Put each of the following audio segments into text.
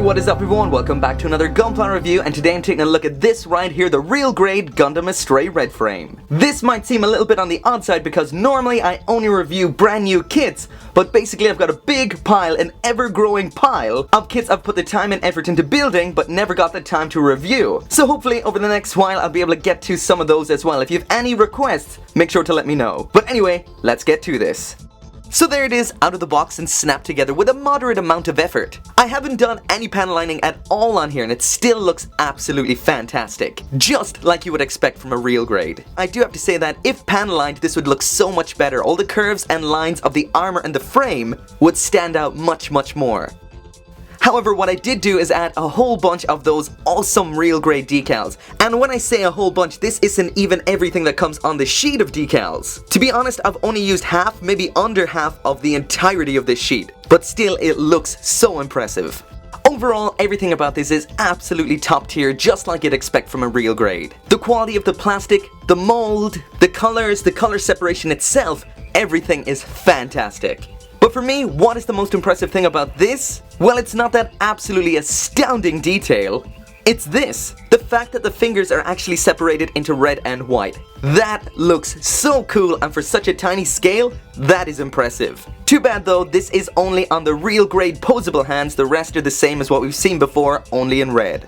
what is up everyone, welcome back to another Gunpla review, and today I'm taking a look at this right here, the real grade Gundam Astray red frame. This might seem a little bit on the odd side because normally I only review brand new kits, but basically I've got a big pile, an ever-growing pile of kits I've put the time and effort into building but never got the time to review. So hopefully over the next while I'll be able to get to some of those as well. If you have any requests, make sure to let me know. But anyway, let's get to this. So there it is, out of the box and snapped together with a moderate amount of effort. I haven't done any panel lining at all on here and it still looks absolutely fantastic. Just like you would expect from a real grade. I do have to say that if panel lined, this would look so much better. All the curves and lines of the armor and the frame would stand out much more. However, what I did do is add a whole bunch of those awesome real grade decals. And when I say a whole bunch, this isn't even everything that comes on the sheet of decals. To be honest, I've only used half, maybe under half of the entirety of this sheet. But still, it looks so impressive. Overall, everything about this is absolutely top tier, just like you'd expect from a real grade. The quality of the plastic, the mold, the colors, the color separation itself, everything is fantastic. But for me, what is the most impressive thing about this? Well, it's not that absolutely astounding detail. It's this. The fact that the fingers are actually separated into red and white. That looks so cool, and for such a tiny scale, that is impressive. Too bad though, this is only on the real grade posable hands. The rest are the same as what we've seen before, only in red.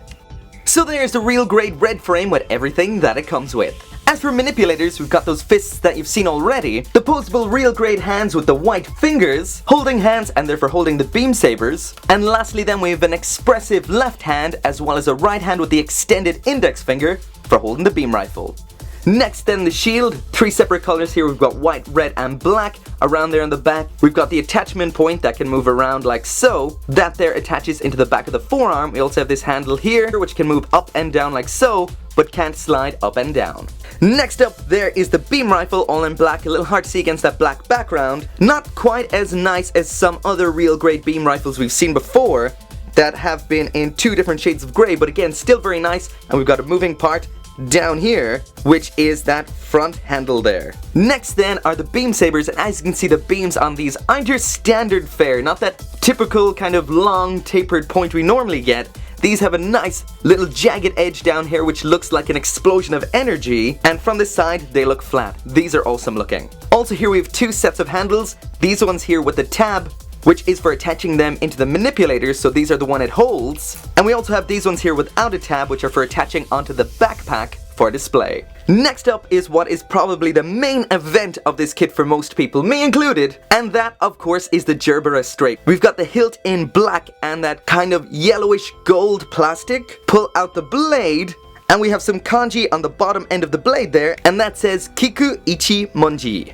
So there's the real grade red frame with everything that it comes with. As for manipulators, we've got those fists that you've seen already, the posable real grade hands with the white fingers, holding hands and therefore holding the beam sabers, and lastly then we have an expressive left hand as well as a right hand with the extended index finger for holding the beam rifle. Next then the shield, three separate colors here. We've got white, red and black. Around there on the back we've got the attachment point that can move around like so. That there attaches into the back of the forearm. We also have this handle here which can move up and down like so, but can't slide up and down. Next up there is the beam rifle, all in black, a little hard to see against that black background. Not quite as nice as some other real grade beam rifles we've seen before that have been in two different shades of grey, but again still very nice. And we've got a moving part down here, which is that front handle there. Next then are the beam sabers, and as you can see the beams on these aren't your standard fare, not that typical kind of long tapered point we normally get. These have a nice little jagged edge down here which looks like an explosion of energy, and from the side they look flat. These are awesome looking. Also here we have two sets of handles, these ones here with the tab which is for attaching them into the manipulators, so these are the one it holds. And we also have these ones here without a tab which are for attaching onto the backpack for display. Next up is what is probably the main event of this kit for most people, me included, and that of course is the Jerboas Strike. We've got the hilt in black and that kind of yellowish gold plastic. Pull out the blade and we have some kanji on the bottom end of the blade there, and that says Kiku Ichi Monji.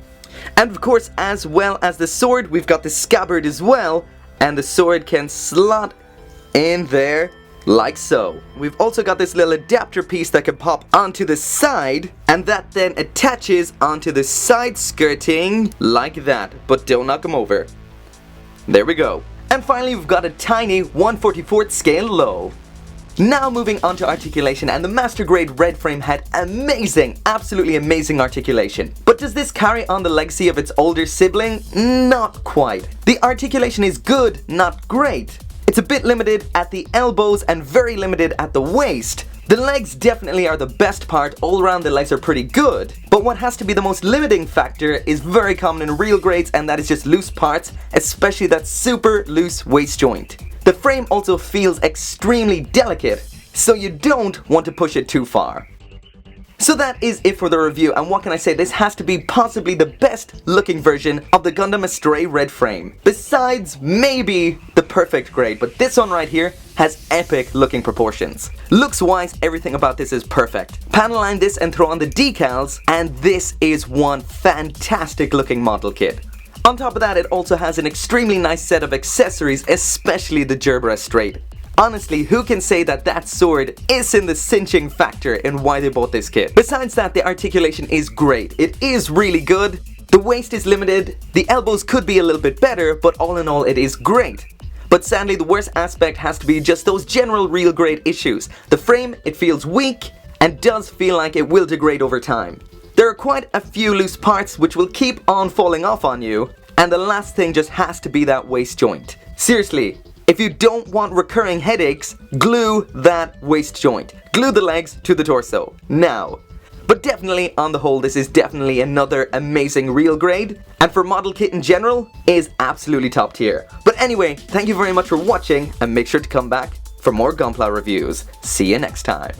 And of course, as well as the sword, we've got the scabbard as well, and the sword can slot in there like so. We've also got this little adapter piece that can pop onto the side, and that then attaches onto the side skirting like that, but don't knock them over. There we go. And finally we've got a tiny 1/44th scale low. Now moving on to articulation, and the master grade red frame had amazing, absolutely amazing articulation. But does this carry on the legacy of its older sibling? Not quite. The articulation is good, not great. It's a bit limited at the elbows and very limited at the waist. The legs definitely are the best part, all around the legs are pretty good. But what has to be the most limiting factor is very common in real grades, and that is just loose parts, especially that super loose waist joint. The frame also feels extremely delicate, so you don't want to push it too far. So that is it for the review, and what can I say, this has to be possibly the best looking version of the Gundam Astray red frame. Besides maybe the perfect grade, but this one right here has epic looking proportions. Looks wise, everything about this is perfect. Panel line this and throw on the decals, and this is one fantastic looking model kit. On top of that, it also has an extremely nice set of accessories, especially the Jerboas Strike. Honestly, who can say that that sword isn't the cinching factor in why they bought this kit? Besides that, the articulation is great. It is really good. The waist is limited. The elbows could be a little bit better, but all in all, it is great. But sadly, the worst aspect has to be just those general real grade issues. The frame, it feels weak and does feel like it will degrade over time. There are quite a few loose parts which will keep on falling off on you, and the last thing just has to be that waist joint. Seriously, If you don't want recurring headaches, glue that waist joint. Glue the legs to the torso. Now. But definitely, on the whole, this is definitely another amazing real grade, and for model kit in general, is absolutely top tier. But anyway, thank you very much for watching, and make sure to come back for more Gunpla reviews. See you next time.